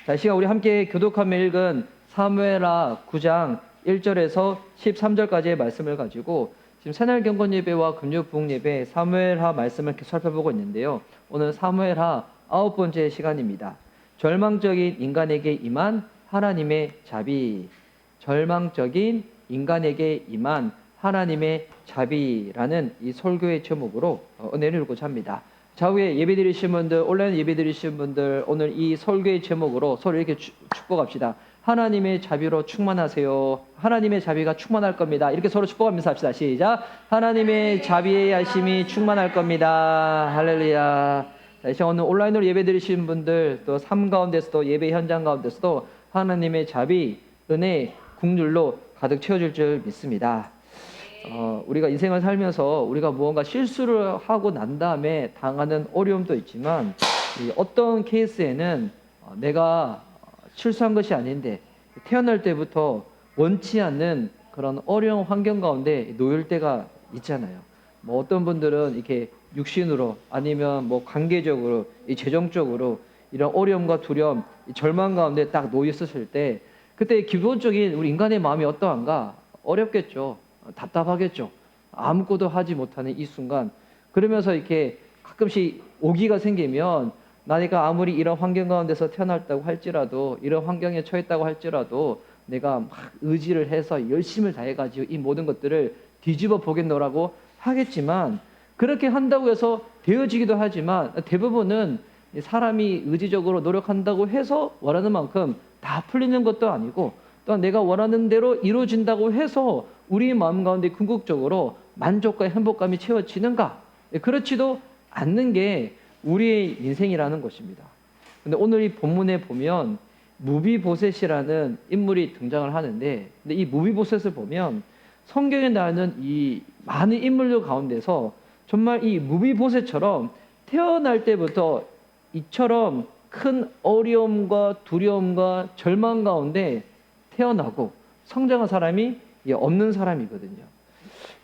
자, 이 시간 우리 함께 교독하며 읽은 사무엘하 9장 1절에서 13절까지의 말씀을 가지고 지금 새날 경건 예배와 금요 부흥 예배 사무엘하 말씀을 이렇게 살펴보고 있는데요. 오늘 사무엘하 9번째 시간입니다. 절망적인 인간에게 임한 하나님의 자비. 절망적인 인간에게 임한 하나님의 자비라는 이 설교의 제목으로 은혜를 읽고자 합니다. 좌우에 예배 드리신 분들, 온라인 예배 드리신 분들, 오늘 이 설교의 제목으로 서로 이렇게 축복합시다. 하나님의 자비로 충만하세요. 하나님의 자비가 충만할 겁니다. 이렇게 서로 축복하면서 합시다. 시작. 하나님의 자비의 하심이 충만할 겁니다. 할렐루야. 자, 이제 오늘 온라인으로 예배 드리신 분들, 또 삶 가운데서도 예배 현장 가운데서도 하나님의 자비, 은혜, 국률로 가득 채워질 줄 믿습니다. 우리가 인생을 살면서 우리가 무언가 실수를 하고 난 다음에 당하는 어려움도 있지만 어떤 케이스에는 내가 실수한 것이 아닌데 태어날 때부터 원치 않는 그런 어려운 환경 가운데 놓일 때가 있잖아요. 뭐 어떤 분들은 이렇게 육신으로 아니면 뭐 관계적으로 재정적으로 이런 어려움과 두려움, 절망 가운데 딱 놓였을 때 그때 기본적인 우리 인간의 마음이 어떠한가? 어렵겠죠. 답답하겠죠. 아무것도 하지 못하는 이 순간 그러면서 이렇게 가끔씩 오기가 생기면 나니까 아무리 이런 환경 가운데서 태어났다고 할지라도 이런 환경에 처했다고 할지라도 내가 막 의지를 해서 열심을 다해가지고 이 모든 것들을 뒤집어 보겠노라고 하겠지만 그렇게 한다고 해서 되어지기도 하지만 대부분은 사람이 의지적으로 노력한다고 해서 원하는 만큼 다 풀리는 것도 아니고 또한 내가 원하는 대로 이루어진다고 해서 우리 마음 가운데 궁극적으로 만족과 행복감이 채워지는가? 그렇지도 않는 게 우리의 인생이라는 것입니다. 근데 오늘 이 본문에 보면 무비보셋이라는 인물이 등장을 하는데 근데 이 무비보셋을 보면 성경에 나오는 이 많은 인물들 가운데서 정말 이 무비보셋처럼 태어날 때부터 이처럼 큰 어려움과 두려움과 절망 가운데 태어나고 성장한 사람이 없는 사람이거든요.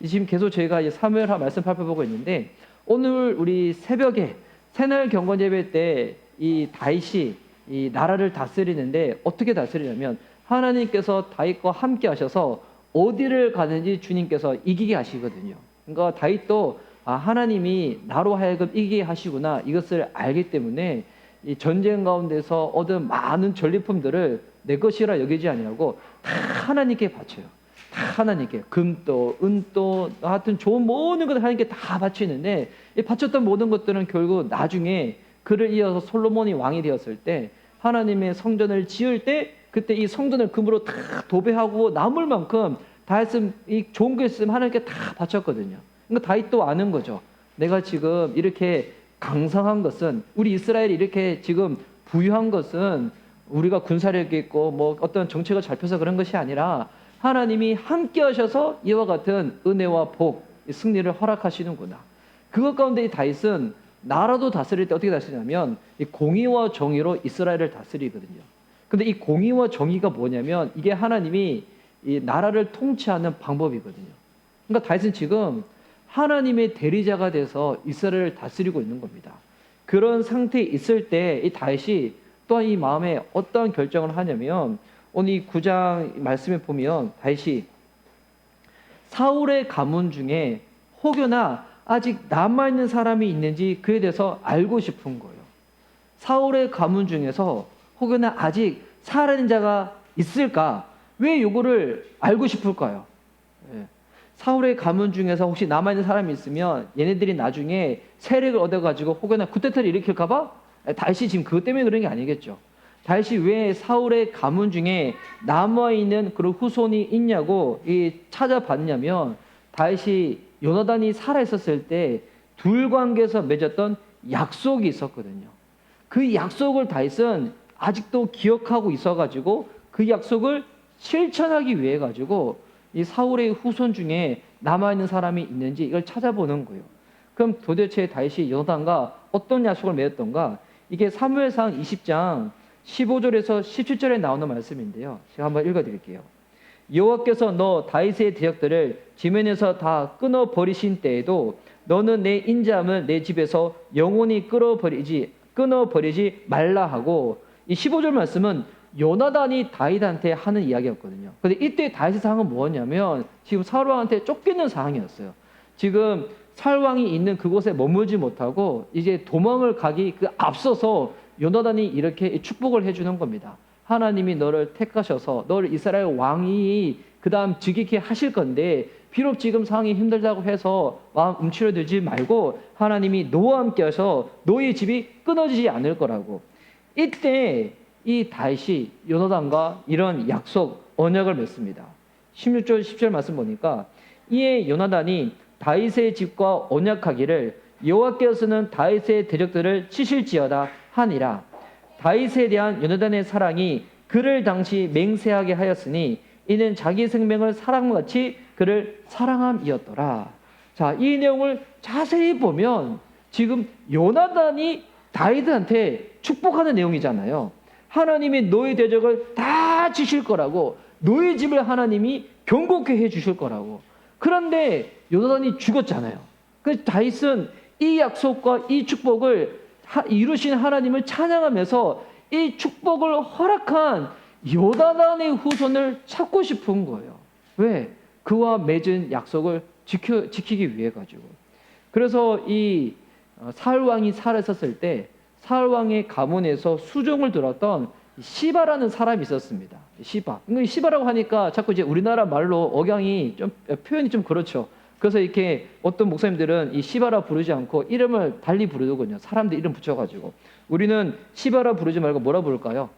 지금 계속 저희가 사무엘하 말씀 살펴보고 있는데 오늘 우리 새벽에 새날 경건 예배 때 이 다윗이 이 나라를 다스리는데 어떻게 다스리냐면 하나님께서 다윗과 함께 하셔서 어디를 가는지 주님께서 이기게 하시거든요. 그러니까 다윗도 하나님이 나로 하여금 이기게 하시구나 이것을 알기 때문에 이 전쟁 가운데서 얻은 많은 전리품들을 내 것이라 여기지 아니하고 다 하나님께 바쳐요. 다 하나님께 금도 은도 하여튼 좋은 모든 것을 하나님께 다 바치는데 이 바쳤던 모든 것들은 결국 나중에 그를 이어서 솔로몬이 왕이 되었을 때 하나님의 성전을 지을 때 그때 이 성전을 금으로 다 도배하고 남을 만큼 다 했으면 이 좋은 거 있으면 하나님께 다 바쳤거든요. 그러니까 다윗도 아는 거죠. 내가 지금 이렇게 강성한 것은 우리 이스라엘이 이렇게 지금 부유한 것은 우리가 군사력이 있고 뭐 어떤 정책을 잘 펴서 그런 것이 아니라 하나님이 함께 하셔서 이와 같은 은혜와 복, 승리를 허락하시는구나. 그것 가운데 이 다윗은 나라도 다스릴 때 어떻게 다스리냐면 이 공의와 정의로 이스라엘을 다스리거든요. 근데 이 공의와 정의가 뭐냐면 이게 하나님이 이 나라를 통치하는 방법이거든요. 그러니까 다윗은 지금 하나님의 대리자가 돼서 이스라엘을 다스리고 있는 겁니다. 그런 상태에 있을 때 이 다윗이 또한 이 마음에 어떤 결정을 하냐면 오늘 이 9장 말씀에 보면 다윗이 사울의 가문 중에 혹여나 아직 남아있는 사람이 있는지 그에 대해서 알고 싶은 거예요. 사울의 가문 중에서 혹여나 아직 살아있는 자가 있을까? 왜 요거를 알고 싶을까요? 사울의 가문 중에서 혹시 남아있는 사람이 있으면 얘네들이 나중에 세력을 얻어가지고 혹여나 쿠데타를 일으킬까봐 다윗이 지금 그것 때문에 그런 게 아니겠죠. 다윗이 왜 사울의 가문 중에 남아있는 그런 후손이 있냐고 찾아봤냐면 다윗이 요나단이 살아있었을 때 둘 관계에서 맺었던 약속이 있었거든요. 그 약속을 다윗은 아직도 기억하고 있어가지고 그 약속을 실천하기 위해 가지고 이 사울의 후손 중에 남아있는 사람이 있는지 이걸 찾아보는 거예요. 그럼 도대체 다윗이 요나단과 어떤 약속을 맺었던가? 이게 사무엘상 20장 15절에서 17절에 나오는 말씀인데요. 제가 한번 읽어드릴게요. 여호와께서 너 다윗의 대적들을 지면에서 다 끊어버리신 때에도 너는 내 인자함을 내 집에서 영원히 끊어버리지 말라 하고 이 15절 말씀은 요나단이 다윗한테 하는 이야기였거든요. 근데 이때 다윗의 상황은 뭐였냐면 지금 사울 왕한테 쫓기는 상황이었어요. 지금 사울 왕이 있는 그곳에 머물지 못하고 이제 도망을 가기 그 앞서서 요나단이 이렇게 축복을 해주는 겁니다. 하나님이 너를 택하셔서 너를 이스라엘 왕이 그 다음 즉위케 하실 건데 비록 지금 상황이 힘들다고 해서 마음 움츠러들지 말고 하나님이 너와 함께 하셔서 너의 집이 끊어지지 않을 거라고. 이때 이 다윗이 요나단과 이런 약속, 언약을 맺습니다. 16절, 10절 말씀 보니까 이에 요나단이 다윗의 집과 언약하기를 여호와께서는 다윗의 대적들을 치실지어다 하니라. 다윗에 대한 요나단의 사랑이 그를 당시 맹세하게 하였으니 이는 자기 생명을 사랑같이 그를 사랑함이었더라. 자, 이 내용을 자세히 보면 지금 요나단이 다윗한테 축복하는 내용이잖아요. 하나님이 너의 대적을 다 치실 거라고, 너의 집을 하나님이 견고케 해 주실 거라고. 그런데 요나단이 죽었잖아요. 그래서 다윗은 이 약속과 이 축복을 이루신 하나님을 찬양하면서 이 축복을 허락한 요나단의 후손을 찾고 싶은 거예요. 왜? 그와 맺은 약속을 지키기 위해 가지고. 그래서 이 사울 왕이 살아있었을 때 사울 왕의 가문에서 수종을 들었던 시바라는 사람이 있었습니다. 시바. 시바라고 하니까 자꾸 이제 우리나라 말로 억양이 좀 표현이 좀 그렇죠. 그래서 이렇게 어떤 목사님들은 이 시바라 부르지 않고 이름을 달리 부르더군요. 사람들 이름 붙여가지고. 우리는 시바라 부르지 말고 뭐라 부를까요?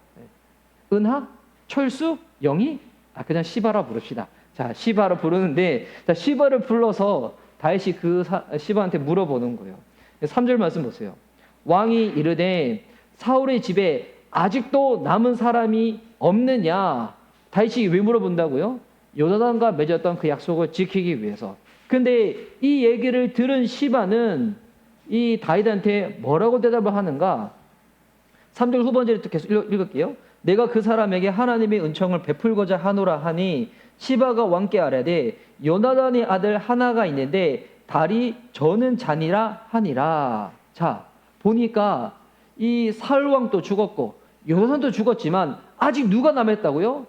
은하? 철수? 영희? 그냥 시바라 부릅시다. 자, 시바라 부르는데, 자, 시바를 불러서 다윗이 그 시바한테 물어보는 거예요. 3절 말씀 보세요. 왕이 이르되 사울의 집에 아직도 남은 사람이 없느냐? 다윗이 왜 물어본다고요? 요나단과 맺었던 그 약속을 지키기 위해서. 근데 이 얘기를 들은 시바는 이 다윗한테 뭐라고 대답을 하는가? 3절 후반절에 또 계속 읽을게요. 내가 그 사람에게 하나님의 은총을 베풀고자 하노라 하니 시바가 왕께 아뢰되 요나단의 아들 하나가 있는데 달이 저는 자니라 하니라. 자, 보니까 이 사울 왕도 죽었고 요나단도 죽었지만 아직 누가 남았다고요?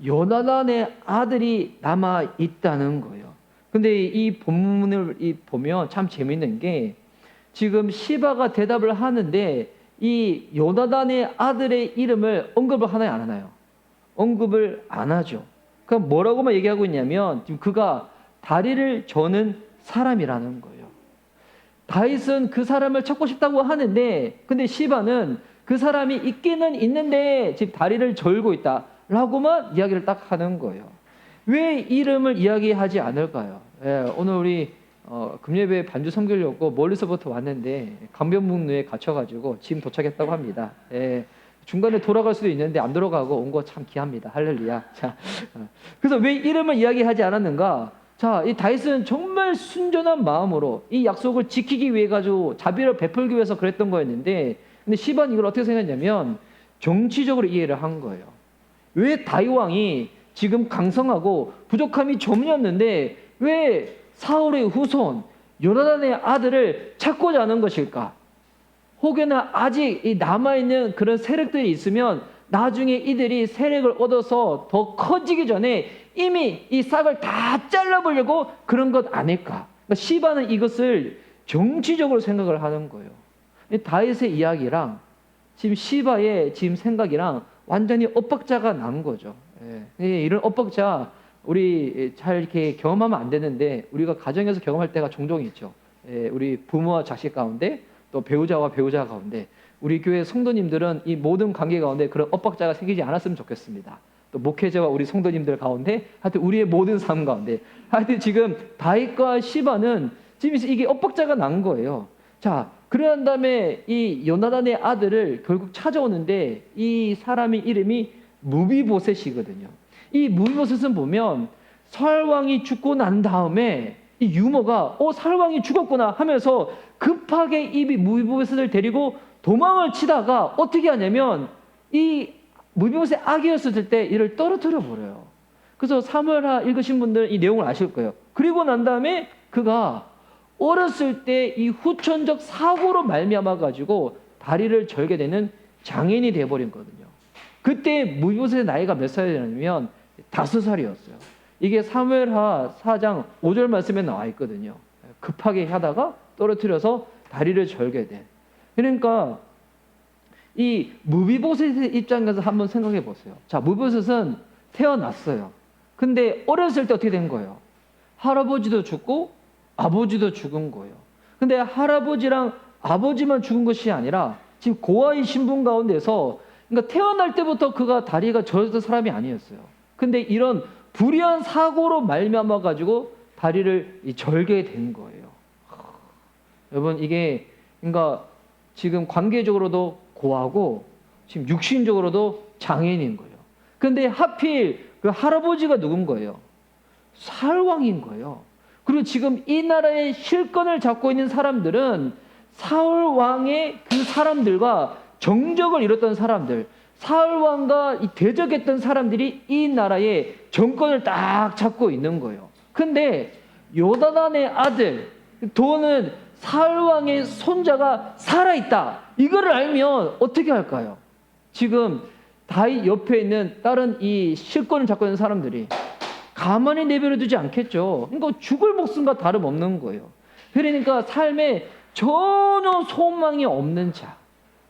요나단의 아들이 남아 있다는 거예요. 근데 이 본문을 보면 참 재밌는 게 지금 시바가 대답을 하는데 이 요나단의 아들의 이름을 언급을 하나요, 안 하나요? 언급을 안 하죠. 그럼 뭐라고만 얘기하고 있냐면 지금 그가 다리를 저는 사람이라는 거예요. 다윗은 그 사람을 찾고 싶다고 하는데 근데 시바는 그 사람이 있기는 있는데 지금 다리를 절고 있다라고만 이야기를 딱 하는 거예요. 왜 이름을 이야기하지 않을까요? 오늘 우리 금요일에 반주 섬기려고 멀리서부터 왔는데 강변북로에 갇혀가지고 지금 도착했다고 합니다. 중간에 돌아갈 수도 있는데 안 돌아가고 온 거 참 귀합니다. 할렐루야. 자, 그래서 왜 이름을 이야기하지 않았는가? 자, 이 다윗은 정말 순전한 마음으로 이 약속을 지키기 위해 가지고 자비를 베풀기 위해서 그랬던 거였는데, 근데 시바는 이걸 어떻게 생각했냐면 정치적으로 이해를 한 거예요. 왜 다윗 왕이 지금 강성하고 부족함이 전무였는데 왜 사울의 후손 요나단의 아들을 찾고자 하는 것일까? 혹여나 아직 남아있는 그런 세력들이 있으면 나중에 이들이 세력을 얻어서 더 커지기 전에 이미 이 싹을 다 잘라보려고 그런 것 아닐까? 그러니까 시바는 이것을 정치적으로 생각을 하는 거예요. 다윗의 이야기랑 지금 시바의 지금 생각이랑 완전히 엇박자가 난 거죠. 이런 엇박자 우리 잘 이렇게 경험하면 안 되는데 우리가 가정에서 경험할 때가 종종 있죠. 우리 부모와 자식 가운데 또 배우자와 배우자 가운데 우리 교회 성도님들은 이 모든 관계 가운데 그런 엇박자가 생기지 않았으면 좋겠습니다. 또 목회자와 우리 성도님들 가운데 하여튼 우리의 모든 삶 가운데 하여튼 지금 다윗과 시바는 지금 이게 엇박자가 난 거예요. 자, 그런 다음에 이 요나단의 아들을 결국 찾아오는데 이 사람의 이름이 무비보셋이거든요. 이 무비보셋은 보면 사울 왕이 죽고 난 다음에 이 유모가 사울 왕이 죽었구나 하면서 급하게 이 무비보셋을 데리고 도망을 치다가 어떻게 하냐면 이 무비보셋 아기였을 때 이를 떨어뜨려 버려요. 그래서 사무엘하 읽으신 분들은 이 내용을 아실 거예요. 그리고 난 다음에 그가 어렸을 때 이 후천적 사고로 말미암아 가지고 다리를 절게 되는 장애인이 되어버린 거거든요. 그때 무비보셋의 나이가 몇 살이냐면 5살이었어요. 이게 사무엘하 4장 5절 말씀에 나와 있거든요. 급하게 하다가 떨어뜨려서 다리를 절게 돼. 그러니까 이 무비보셋의 입장에서 한번 생각해 보세요. 자, 무비보셋은 태어났어요. 근데 어렸을 때 어떻게 된 거예요? 할아버지도 죽고 아버지도 죽은 거예요. 근데 할아버지랑 아버지만 죽은 것이 아니라 지금 고아의 신분 가운데서, 그러니까 태어날 때부터 그가 다리가 저렸던 사람이 아니었어요. 근데 이런 불의한 사고로 말미암아 가지고 다리를 절게 된 거예요. 여러분, 이게 그러니까 지금 관계적으로도 고아고 지금 육신적으로도 장애인인 거예요. 근데 하필 그 할아버지가 누군 거예요? 사울왕인 거예요. 그리고 지금 이 나라의 실권을 잡고 있는 사람들은 사울왕의 그 사람들과 정적을 이뤘던 사람들, 사울왕과 대적했던 사람들이 이 나라의 정권을 딱 잡고 있는 거예요. 근데 요나단의 아들 도는 사울왕의 손자가 살아있다, 이거를 알면 어떻게 할까요? 지금 다윗 옆에 있는 다른 이 실권을 잡고 있는 사람들이 가만히 내버려 두지 않겠죠. 그러니까 죽을 목숨과 다름없는 거예요. 그러니까 삶에 전혀 소망이 없는 자,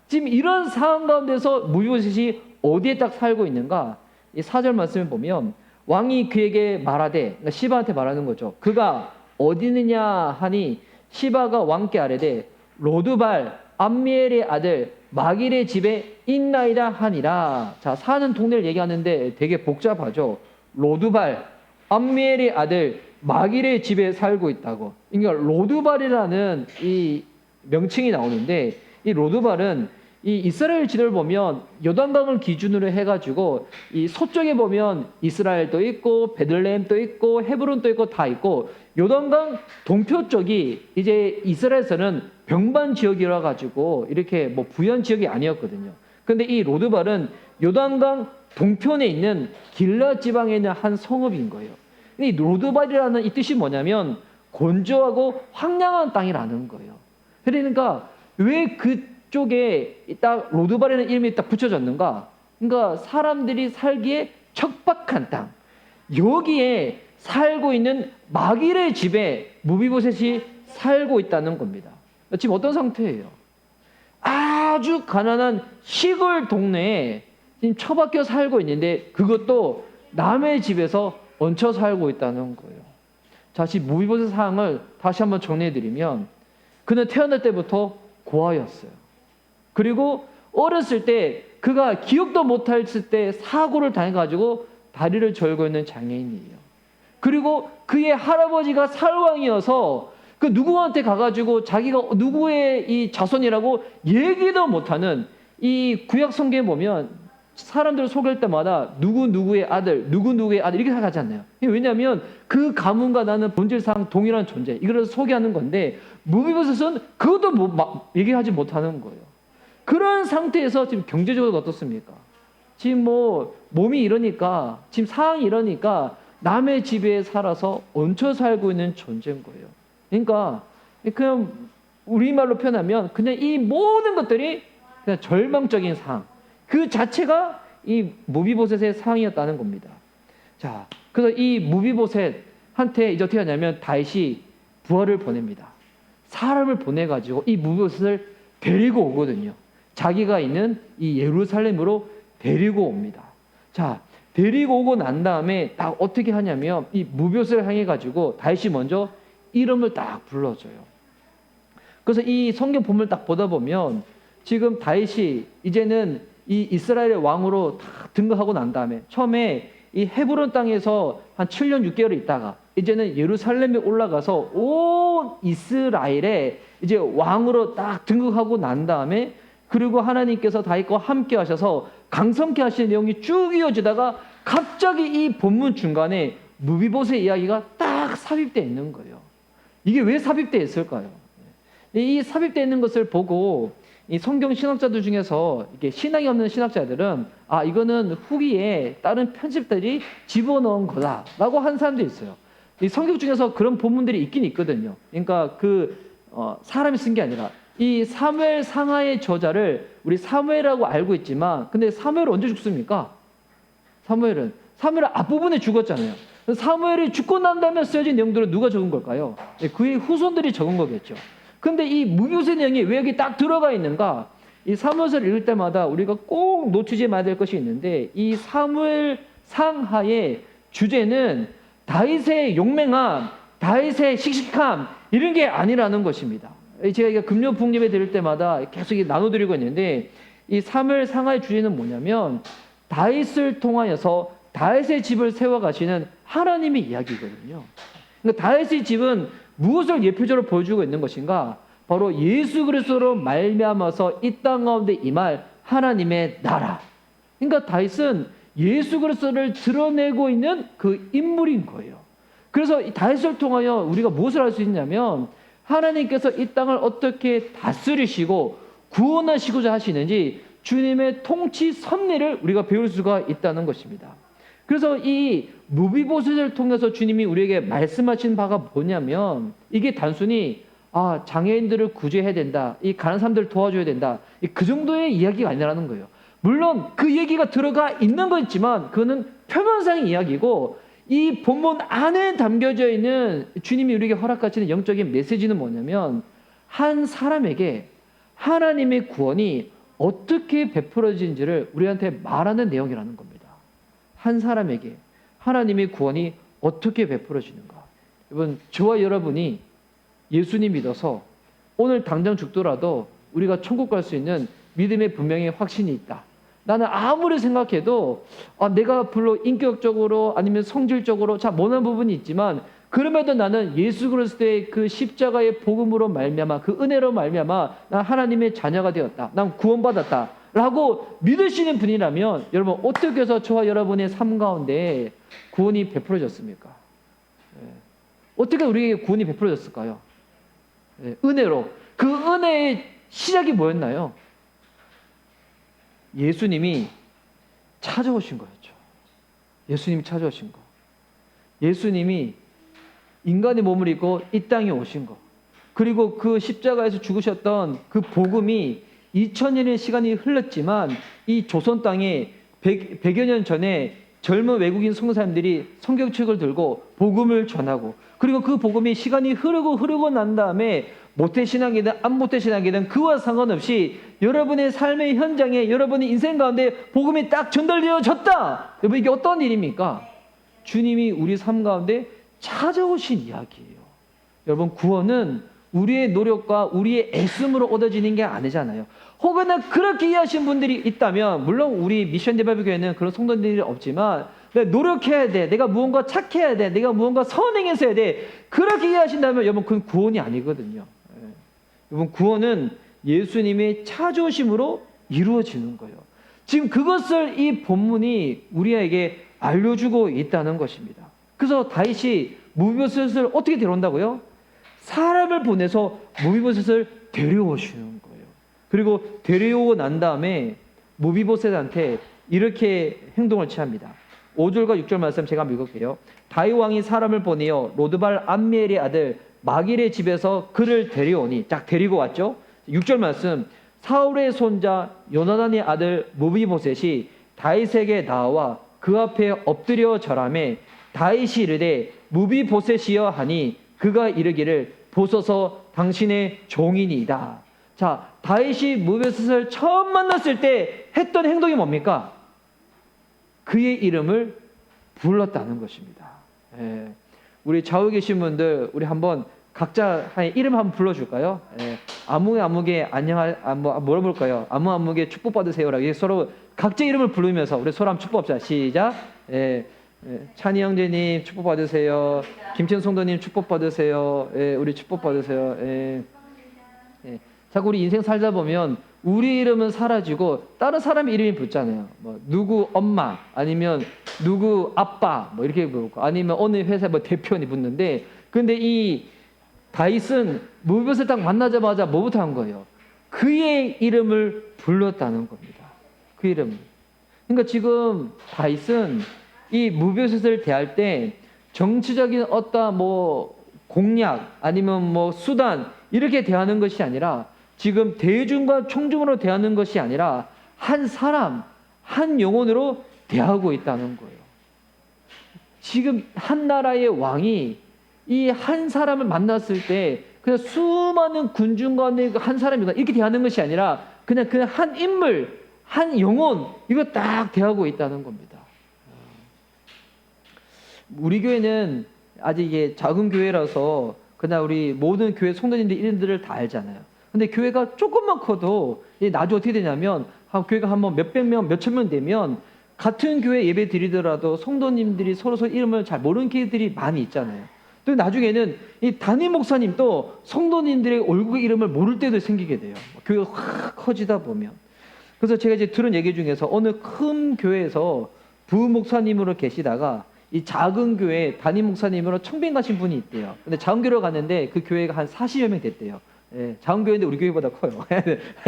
지금 이런 상황 가운데서 무비보셋이 어디에 딱 살고 있는가? 이 4절 말씀을 보면 왕이 그에게 말하되, 그러니까 시바한테 말하는 거죠. 그가 어디 있느냐 하니 시바가 왕께 아뢰되 로드발 암미엘의 아들 마길의 집에 있나이다 하니라. 자, 사는 동네를 얘기하는데 되게 복잡하죠. 로드발 암미엘의 아들 마길의 집에 살고 있다고. 그러니까 로드발이라는 이 명칭이 나오는데, 이 로드발은 이 이스라엘 지도를 보면 요단강을 기준으로 해가지고 이 서쪽에 보면 이스라엘도 있고 베들레헴도 있고 헤브론도 있고 다 있고, 요단강 동표 쪽이 이제 이스라엘에서는 병반 지역이라 가지고 이렇게 뭐 부연 지역이 아니었거든요. 근데 이 로드발은 요단강 동편에 있는 길라 지방에 있는 한 성읍인 거예요. 이 로드발이라는 이 뜻이 뭐냐면 건조하고 황량한 땅이라는 거예요. 그러니까 왜 그쪽에 딱 로드발이라는 이름이 딱 붙여졌는가? 그러니까 사람들이 살기에 척박한 땅, 여기에 살고 있는 마길의 집에 무비보셋이 살고 있다는 겁니다. 지금 어떤 상태예요? 아주 가난한 시골 동네에 지금 처박혀 살고 있는데, 그것도 남의 집에서 얹혀 살고 있다는 거예요. 자, 지금 무비보셋 상황을 다시 한번 정리해드리면, 그는 태어날 때부터 고아였어요. 그리고 어렸을 때 그가 기억도 못했을 때 사고를 당해가지고 다리를 절고 있는 장애인이에요. 그리고 그의 할아버지가 사울왕이어서 그 누구한테 가가지고 자기가 누구의 이 자손이라고 얘기도 못하는, 이 구약 성경에 보면 사람들을 소개할 때마다 누구누구의 아들, 누구누구의 아들 이렇게 생각하지 않나요? 왜냐하면 그 가문과 나는 본질상 동일한 존재, 이걸 소개하는 건데, 무비보셋은 그것도 얘기하지 못하는 거예요. 그런 상태에서 지금 경제적으로 어떻습니까? 지금 뭐 몸이 이러니까, 지금 상황이 이러니까 남의 집에 살아서 얹혀 살고 있는 존재인 거예요. 그러니까 그냥 우리말로 표현하면 그냥 이 모든 것들이 그냥 절망적인 상황, 그 자체가 이 무비보셋의 상황이었다는 겁니다. 자, 그래서 이 무비보셋한테 이제 어떻게 하냐면 다윗이 부하를 보냅니다. 사람을 보내가지고 이 무비보셋을 데리고 오거든요. 자기가 있는 이 예루살렘으로 데리고 옵니다. 자, 데리고 오고 난 다음에 딱 어떻게 하냐면 이 무비보셋을 향해 가지고 다윗이 먼저 이름을 딱 불러줘요. 그래서 이 성경 본문을 딱 보다 보면 지금 다윗이 이제는 이 이스라엘의 왕으로 딱 등극하고 난 다음에 처음에 이 헤브론 땅에서 한 7년 6개월 있다가 이제는 예루살렘에 올라가서 온 이스라엘에 이제 왕으로 딱 등극하고 난 다음에, 그리고 하나님께서 다윗과 함께 하셔서 강성케 하시는 내용이 쭉 이어지다가 갑자기 이 본문 중간에 무비보셋 이야기가 딱 삽입되어 있는 거예요. 이게 왜 삽입되어 있을까요? 이 삽입되어 있는 것을 보고 이 성경 신학자들 중에서 이게 신앙이 없는 신학자들은 이거는 후기에 다른 편집들이 집어넣은 거다라고 한 사람도 있어요. 이 성경 중에서 그런 본문들이 있긴 있거든요. 그러니까 사람이 쓴 게 아니라 이 사무엘 상하의 저자를 우리 사무엘이라고 알고 있지만, 근데 사무엘은 언제 죽습니까? 사무엘은 앞부분에 죽었잖아요. 사무엘이 죽고 난 다음에 쓰여진 내용들은 누가 적은 걸까요? 그의 후손들이 적은 거겠죠. 근데 이 무비보셋 내용이 왜 여기 딱 들어가 있는가? 이 사무엘을 읽을 때마다 우리가 꼭 놓치지 말아야 될 것이 있는데, 이 사무엘 상하의 주제는 다윗의 용맹함, 다윗의 씩씩함 이런 게 아니라는 것입니다. 제가 금요 북예배 드릴 때마다 계속 나눠드리고 있는데, 이 사무엘 상하의 주제는 뭐냐면 다윗을 통하여서 다윗의 집을 세워가시는 하나님의 이야기거든요. 그러니까 다윗의 집은 무엇을 예표적으로 보여주고 있는 것인가? 바로 예수 그리스도로 말미암아서 이 땅 가운데 임할 하나님의 나라. 그러니까 다윗은 예수 그리스도를 드러내고 있는 그 인물인 거예요. 그래서 이 다윗을 통하여 우리가 무엇을 할 수 있냐면, 하나님께서 이 땅을 어떻게 다스리시고 구원하시고자 하시는지 주님의 통치 섭리를 우리가 배울 수가 있다는 것입니다. 그래서 이 무비보셋을 통해서 주님이 우리에게 말씀하신 바가 뭐냐면, 이게 단순히 장애인들을 구제해야 된다, 이 가난한 사람들을 도와줘야 된다, 그 정도의 이야기가 아니라는 거예요. 물론 그 얘기가 들어가 있는 거 있지만 그거는 표면상의 이야기고, 이 본문 안에 담겨져 있는 주님이 우리에게 허락하시는 영적인 메시지는 뭐냐면, 한 사람에게 하나님의 구원이 어떻게 베풀어지는지를 우리한테 말하는 내용이라는 겁니다. 한 사람에게 하나님의 구원이 어떻게 베풀어지는가. 여러분, 저와 여러분이 예수님 믿어서 오늘 당장 죽더라도 우리가 천국 갈 수 있는 믿음의 분명히 확신이 있다. 나는 아무리 생각해도 내가 별로 인격적으로 아니면 성질적으로 참 못한 부분이 있지만, 그럼에도 나는 예수 그리스도의 그 십자가의 복음으로 말미암아, 그 은혜로 말미암아 난 하나님의 자녀가 되었다, 난 구원받았다 라고 믿으시는 분이라면, 여러분 어떻게 해서 저와 여러분의 삶 가운데 구원이 베풀어졌습니까? 어떻게 우리에게 구원이 베풀어졌을까요? 은혜로. 그 은혜의 시작이 뭐였나요? 예수님이 찾아오신 거였죠. 예수님이 찾아오신 거. 예수님이 인간의 몸을 입고 이 땅에 오신 거. 그리고 그 십자가에서 죽으셨던 그 복음이 2000년의 시간이 흘렀지만, 이 조선 땅에 100여 년 전에 젊은 외국인 선교사님들이 성경책을 들고 복음을 전하고, 그리고 그 복음이 시간이 흐르고 난 다음에 모태신앙이든 안 모태신앙이든 그와 상관없이 여러분의 삶의 현장에, 여러분의 인생 가운데 복음이 딱 전달되어졌다. 여러분, 이게 어떤 일입니까? 주님이 우리 삶 가운데 찾아오신 이야기예요. 여러분, 구원은 우리의 노력과 우리의 애씀으로 얻어지는 게 아니잖아요. 혹은 그렇게 이해하신 분들이 있다면, 물론 우리 미션 대바비 교회는 그런 성도들이 없지만, 내가 노력해야 돼, 내가 무언가 착해야 돼, 내가 무언가 선행해서 해야 돼, 그렇게 이해하신다면 여러분, 그건 구원이 아니거든요. 여러분, 구원은 예수님의 찾아오심으로 이루어지는 거예요. 지금 그것을 이 본문이 우리에게 알려주고 있다는 것입니다. 그래서 다윗이 무비보셋을 어떻게 데려온다고요? 사람을 보내서 무비보셋을 데려오시는 거예요. 그리고 데려오고 난 다음에 무비보셋한테 이렇게 행동을 취합니다. 5절과 6절 말씀 제가 읽을게요. 다윗 왕이 사람을 보내어 로드발 암미엘의 아들 마길의 집에서 그를 데려오니, 딱 데리고 왔죠. 6절 말씀, 사울의 손자 요나단의 아들 무비보셋이 다윗에게 나와 그 앞에 엎드려 절하매, 다윗이 이르되 무비보셋이여 하니 그가 이르기를 보소서 당신의 종이니이다. 자, 다윗이 무비보셋을 처음 만났을 때 했던 행동이 뭡니까? 그의 이름을 불렀다는 것입니다. 우리 좌우에 계신 분들, 우리 한번 각자 이름 한번 불러줄까요? 아무개 안녕하, 뭐라 부를까요? 아무개 축복 받으세요라고 서로 각자 이름을 부르면서 우리 서로 한번 축복합시다. 시작. 찬이 형제님 축복 받으세요. 김천 성도님 축복 받으세요. 우리 축복 받으세요. 자꾸 우리 인생 살다 보면 우리 이름은 사라지고 다른 사람 이름이 붙잖아요. 뭐 누구 엄마, 아니면 누구 아빠, 뭐 이렇게 부르고, 아니면 어느 회사 뭐 대표원이 붙는데, 근데 이 다윗은 무비보셋을 딱 만나자마자 뭐부터 한 거예요? 그의 이름을 불렀다는 겁니다. 그 이름. 그러니까 지금 다윗은 이 무비보셋을 대할 때 정치적인 어떤 뭐 공약, 아니면 뭐 수단, 이렇게 대하는 것이 아니라 지금 대중과 총중으로 대하는 것이 아니라 한 사람, 한 영혼으로 대하고 있다는 거예요. 지금 한 나라의 왕이 이 한 사람을 만났을 때 그냥 수많은 군중 가운데 한 사람이 이렇게 대하는 것이 아니라 그냥 한 인물, 한 영혼, 이거 딱 대하고 있다는 겁니다. 우리 교회는 아직 이게 작은 교회라서 그냥 우리 모든 교회 성도님들 이름들을 다 알잖아요. 근데 교회가 조금만 커도 나중에 어떻게 되냐면 교회가 한번 몇백 명, 몇천 명 되면 같은 교회 예배 드리더라도 성도님들이 서로 이름을 잘 모르는 교회들이 많이 있잖아요. 또 나중에는 이 담임 목사님도 성도님들의 얼굴 이름을 모를 때도 생기게 돼요. 교회가 확 커지다 보면. 그래서 제가 이제 들은 얘기 중에서 어느 큰 교회에서 부목사님으로 계시다가 이 작은 교회 담임 목사님으로 청빙 가신 분이 있대요. 근데 작은 교회로 갔는데 그 교회가 한 40여 명 됐대요. 예, 작은 교회인데 우리 교회보다 커요.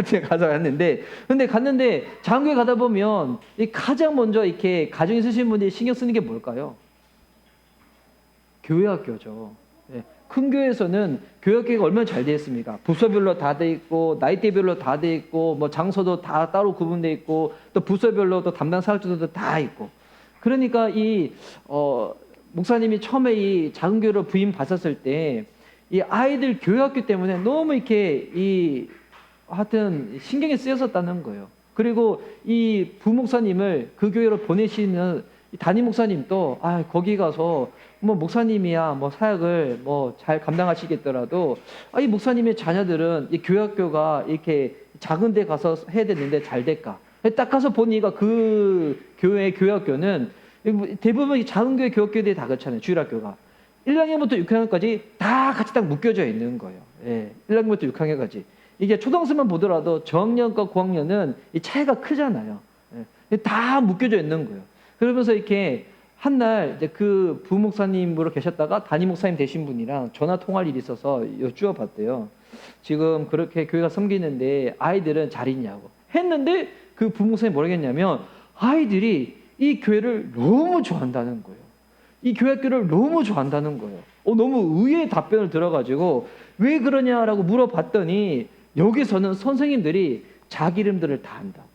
제가 가서 갔는데, 근데 갔는데 작은 교회 가다 보면 이 가장 먼저 이렇게 가정 있으신 분들이 신경 쓰는 게 뭘까요? 교회 학교죠. 예, 큰 교회에서는 교회 학교가 얼마나 잘 되어 있습니까? 부서별로 다 돼 있고 나이대별로 다 돼 있고 뭐 장소도 다 따로 구분돼 있고 또 부서별로 또 담당 사역자들도 다 있고. 그러니까 목사님이 처음에 이 작은 교회로 부임 받았을 때 이 아이들 교회학교 때문에 너무 이렇게 하여튼 신경이 쓰였었다는 거예요. 그리고 이 부목사님을 그 교회로 보내시는 담임 목사님도 거기 가서 뭐 목사님이야 뭐 사역을 뭐 잘 감당하시겠더라도 이 목사님의 자녀들은 이 교회학교가 이렇게 작은 데 가서 해야 되는데 잘 될까? 딱 가서 보니까 그 교회의 교회학교는 대부분 작은 교회 교회학교들이 다 그렇잖아요. 주일학교가 1학년부터 6학년까지 다 같이 딱 묶여져 있는 거예요. 예, 1학년부터 6학년까지. 이게 초등학생만 보더라도 저학년과 고학년은 이 차이가 크잖아요. 예, 다 묶여져 있는 거예요. 그러면서 이렇게 한날 이제 그 부목사님으로 계셨다가 담임 목사님 되신 분이랑 전화 통화할 일이 있어서 여쭈어 봤대요. 지금 그렇게 교회가 섬기는데 아이들은 잘 있냐고 했는데 그 부목사님이 뭐라고 했냐면 아이들이 이 교회를 너무 좋아한다는 거예요. 이 교회학교를 너무 좋아한다는 거예요. 너무 의외의 답변을 들어가지고 왜 그러냐라고 물어봤더니 여기서는 선생님들이 자기 이름들을 다 한다고.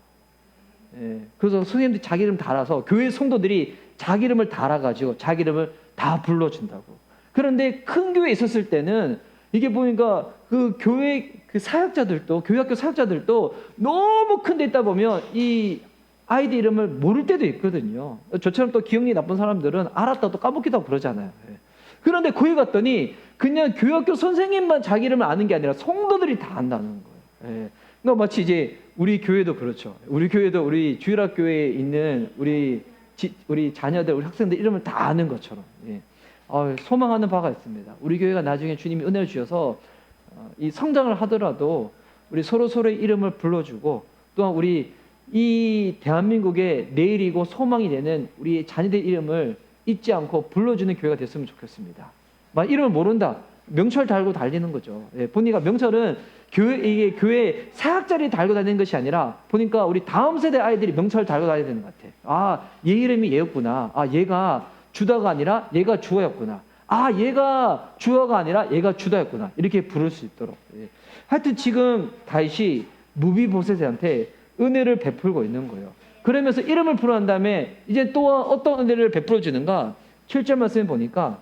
예, 그래서 선생님들이 자기 이름 다 알아서 교회 성도들이 자기 이름을 다 알아가지고 자기 이름을 다 불러준다고. 그런데 큰 교회에 있었을 때는 이게 보니까 그 교회 그 사역자들도 교회학교 사역자들도 너무 큰 데 있다 보면 이 아이들 이름을 모를 때도 있거든요. 저처럼 또 기억력이 나쁜 사람들은 알았다 또 까먹기도 하고 그러잖아요. 그런데 거기 갔더니 그냥 교회학교 선생님만 자기 이름을 아는 게 아니라 성도들이 다 안다는 거예요. 그러니까 마치 이제 우리 교회도 그렇죠. 우리 교회도 우리 주일학교에 있는 우리 자녀들, 우리 학생들 이름을 다 아는 것처럼 소망하는 바가 있습니다. 우리 교회가 나중에 주님이 은혜를 주셔서 이 성장을 하더라도 우리 서로의 이름을 불러주고 또한 우리 이 대한민국의 내일이고 소망이 되는 우리 자녀들 이름을 잊지 않고 불러주는 교회가 됐으면 좋겠습니다. 막 이름을 모른다. 명찰 달고 달리는 거죠. 보니까 명찰은 이게 교회 사역자리 달고 다니는 것이 아니라 보니까 우리 다음 세대 아이들이 명찰 달고 다녀야 되는 것 같아. 얘 이름이 얘였구나. 얘가 주다가 아니라 얘가 주어였구나. 얘가 주어가 아니라 얘가 주다였구나. 이렇게 부를 수 있도록. 하여튼 지금 다윗이 무비보셋한테 은혜를 베풀고 있는 거예요. 그러면서 이름을 불어난 다음에 이제 또 어떤 은혜를 베풀어 주는가? 7절 말씀에 보니까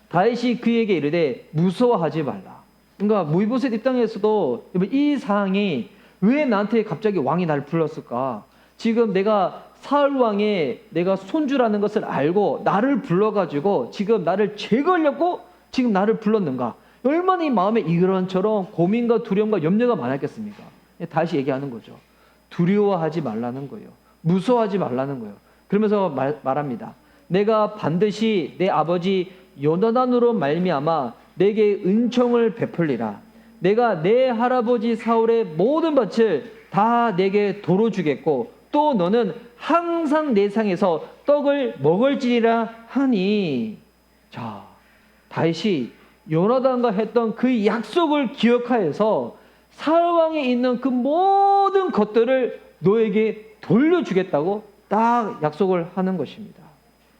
다윗이 그에게 이르되 무서워하지 말라. 그러니까 무비보셋 입장에서도 이 상황이 왜 나한테 갑자기 왕이 나를 불렀을까? 지금 내가 사울 왕의 내가 손주라는 것을 알고 나를 불러가지고 지금 나를 제거하려고 지금 나를 불렀는가? 얼마나 이 마음에 이런저런 고민과 두려움과 염려가 많았겠습니까? 다시 얘기하는 거죠. 두려워하지 말라는 거예요. 무서워하지 말라는 거예요. 그러면서 말합니다. 내가 반드시 내 아버지 요나단으로 말미암아 내게 은총을 베풀리라. 내가 내 할아버지 사울의 모든 밭을 다 내게 도로 주겠고 또 너는 항상 내 상에서 떡을 먹을지리라 하니. 자, 다윗이 요나단과 했던 그 약속을 기억하여서 사울 왕에 있는 그 모든 것들을 너에게 돌려주겠다고 딱 약속을 하는 것입니다.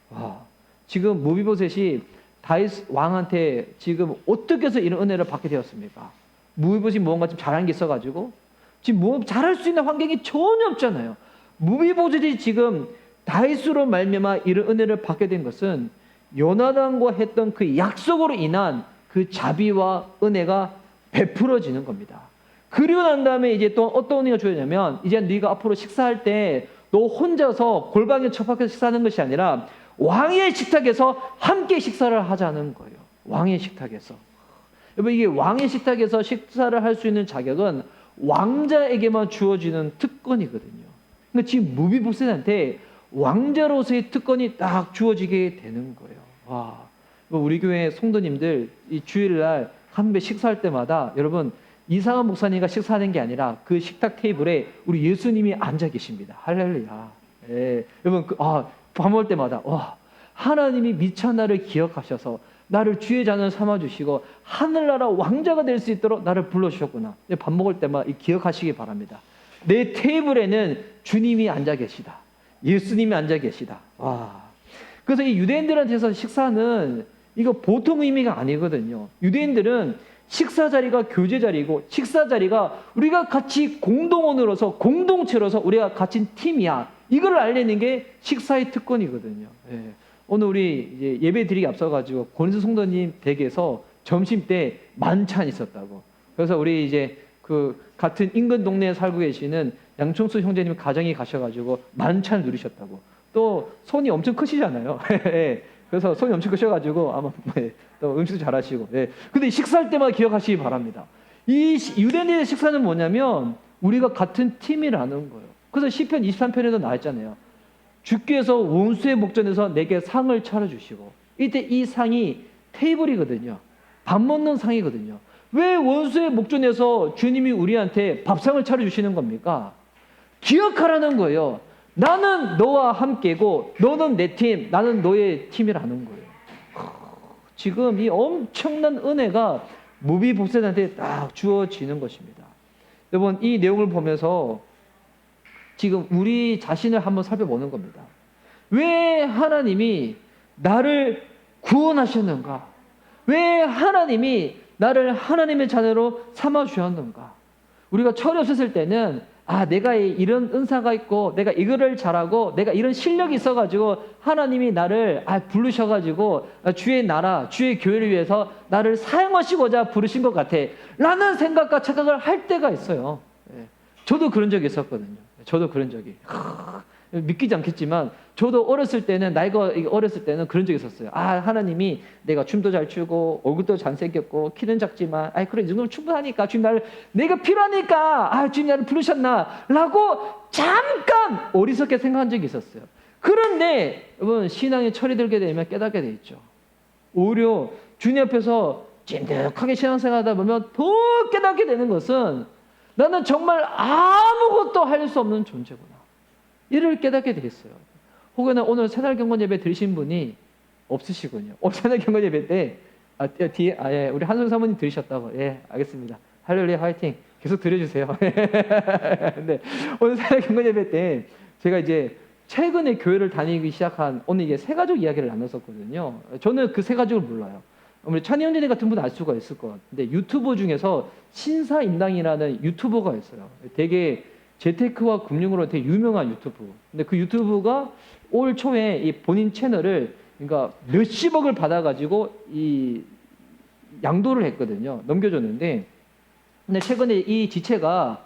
와, 지금 무비보셋이 다윗 왕한테 지금 어떻게 해서 이런 은혜를 받게 되었습니까? 무비보시 무언가 좀 잘한 게 있어가지고 지금 뭐 잘할 수 있는 환경이 전혀 없잖아요. 무비보실이 지금 다윗으로 말미암아 이런 은혜를 받게 된 것은 요나단과 했던 그 약속으로 인한 그 자비와 은혜가 베풀어지는 겁니다. 그리고 난 다음에 이제 또 어떤 은혜가 주어지냐면 이제 네가 앞으로 식사할 때 너 혼자서 골방에 처박혀서 식사하는 것이 아니라 왕의 식탁에서 함께 식사를 하자는 거예요. 왕의 식탁에서. 여러분 이게 왕의 식탁에서 식사를 할 수 있는 자격은 왕자에게만 주어지는 특권이거든요. 그러니까 지금 무비보셋한테 왕자로서의 특권이 딱 주어지게 되는 거예요. 와, 우리 교회 성도님들 이 주일날 한 배 식사할 때마다 여러분 이상한 목사님과 식사하는 게 아니라 그 식탁 테이블에 우리 예수님이 앉아 계십니다. 할렐루야. 예, 여러분 밥 먹을 때마다 와, 하나님이 미처 나를 기억하셔서 나를 주의 자녀 삼아주시고 하늘나라 왕자가 될 수 있도록 나를 불러주셨구나. 밥 먹을 때마다 기억하시기 바랍니다. 내 테이블에는 주님이 앉아 계시다. 예수님이 앉아 계시다. 와. 그래서 이 유대인들한테서 식사는 이거 보통 의미가 아니거든요. 유대인들은 식사 자리가 교제 자리고 식사 자리가 우리가 같이 공동원으로서 공동체로서 우리가 같이 팀이야. 이걸 알리는 게 식사의 특권이거든요. 예. 오늘 우리 이제 예배 드리기 앞서가지고 권수 성도님 댁에서 점심 때 만찬 있었다고. 그래서 우리 이제 그 같은 인근 동네에 살고 계시는 양총수 형제님 가정에 가셔가지고 만찬 누리셨다고. 또 손이 엄청 크시잖아요. 그래서 손이 엄청 크셔가지고 아마 또 음식도 잘하시고. 근데 식사할 때마다 기억하시기 바랍니다. 이 유대인의 식사는 뭐냐면 우리가 같은 팀이라는 거예요. 그래서 시편 23편에도 나왔잖아요. 주께서 원수의 목전에서 내게 상을 차려주시고, 이때 이 상이 테이블이거든요. 밥 먹는 상이거든요. 왜 원수의 목전에서 주님이 우리한테 밥상을 차려주시는 겁니까? 기억하라는 거예요. 나는 너와 함께고 너는 내 팀, 나는 너의 팀이라는 거예요. 지금 이 엄청난 은혜가 무비보셋한테 딱 주어지는 것입니다. 여러분 이 내용을 보면서 지금 우리 자신을 한번 살펴보는 겁니다. 왜 하나님이 나를 구원하셨는가? 왜 하나님이 나를 하나님의 자녀로 삼아주셨는가? 우리가 철이 없었을 때는 내가 이런 은사가 있고 내가 이거를 잘하고 내가 이런 실력이 있어가지고 하나님이 나를 부르셔가지고 주의 나라, 주의 교회를 위해서 나를 사용하시고자 부르신 것 같아 라는 생각과 착각을 할 때가 있어요. 저도 그런 적이 있었거든요. 저도 그런 적이 믿기지 않겠지만 저도 어렸을 때는 나이가 어렸을 때는 그런 적이 있었어요. 하나님이 내가 춤도 잘 추고 얼굴도 잘생겼고 키는 작지만 그래 이 정도면 충분하니까 주님 나를 내가 필요하니까 주님 나를 부르셨나 라고 잠깐 어리석게 생각한 적이 있었어요. 그런데 여러분 신앙에 철이 들게 되면 깨닫게 돼 있죠. 오히려 주님 앞에서 찐득하게 신앙생활하다 보면 더 깨닫게 되는 것은 나는 정말 아무것도 할 수 없는 존재구나. 이를 깨닫게 되겠어요. 혹은 오늘 새날 경건 예배 들으신 분이 없으시군요. 새날 경건 예배 때 뒤에 우리 한송 사모님 들으셨다고. 알겠습니다. 할렐루야 화이팅. 계속 들려주세요. 근데 오늘 새날 경건 예배 때 제가 이제 최근에 교회를 다니기 시작한 오늘 이게 세 가족 이야기를 나눴었거든요. 저는 그 세 가족을 몰라요. 우리 찬이 형제님 같은 분 알 수가 있을 것 같은데 유튜버 중에서 신사임당이라는 유튜버가 있어요. 되게 재테크와 금융으로 되게 유명한 유튜브. 근데 그 유튜브가 올 초에 이 본인 채널을 그러니까 몇십억을 받아가지고 이 양도를 했거든요. 넘겨줬는데, 근데 최근에 이 지체가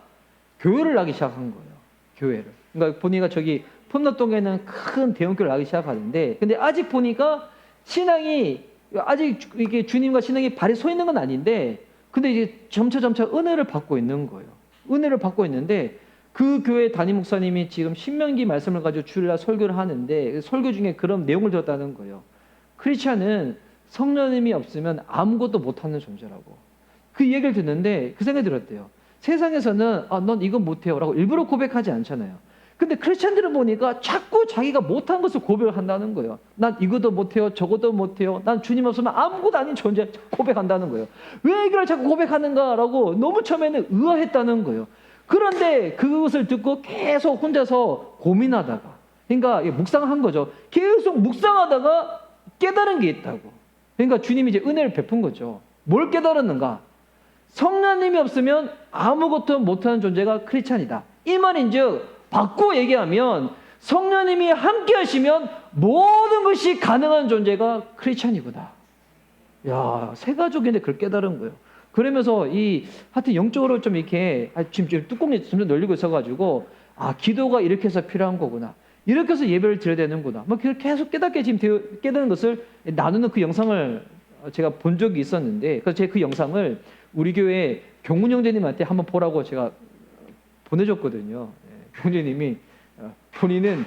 교회를 나기 시작한 거예요. 교회를. 그러니까 보니까 저기 폼납동에는 큰 대형교회를 나기 시작하는데, 근데 아직 보니까 신앙이 아직 이게 주님과 신앙이 발이 서 있는 건 아닌데, 근데 이제 점차 은혜를 받고 있는 거예요. 은혜를 받고 있는데. 그 교회 담임 목사님이 지금 신명기 말씀을 가지고 주일날 설교를 하는데 설교 중에 그런 내용을 들었다는 거예요. 크리스찬은 성령님이 없으면 아무것도 못하는 존재라고. 그 얘기를 듣는데 그 생각이 들었대요. 세상에서는 넌 이건 못해요 라고 일부러 고백하지 않잖아요. 근데 크리스찬들을 보니까 자꾸 자기가 못한 것을 고백을 한다는 거예요. 난 이것도 못해요, 저것도 못해요. 난 주님 없으면 아무것도 아닌 존재 고백한다는 거예요. 왜 이걸 자꾸 고백하는가라고 너무 처음에는 의아했다는 거예요. 그런데 그것을 듣고 계속 혼자서 고민하다가, 그러니까 묵상한 거죠. 계속 묵상하다가 깨달은 게 있다고. 그러니까 주님이 이제 은혜를 베푼 거죠. 뭘 깨달았는가? 성령님이 없으면 아무것도 못하는 존재가 크리스찬이다. 이 말인즉 바꾸어 얘기하면 성령님이 함께 하시면 모든 것이 가능한 존재가 크리스찬이구나. 야, 새 가족인데 그걸 깨달은 거예요. 그러면서 하여튼 영적으로 좀 이렇게 지금 뚜껑이 점점 열리고 있어가지고 기도가 이렇게 해서 필요한 거구나. 이렇게 해서 예배를 드려야 되는구나. 막 계속 깨닫게 지금 깨닫는 것을 나누는 그 영상을 제가 본 적이 있었는데, 그래서 제가 그 영상을 우리 교회 경훈 형제님한테 한번 보라고 제가 보내줬거든요. 형제님이 본인은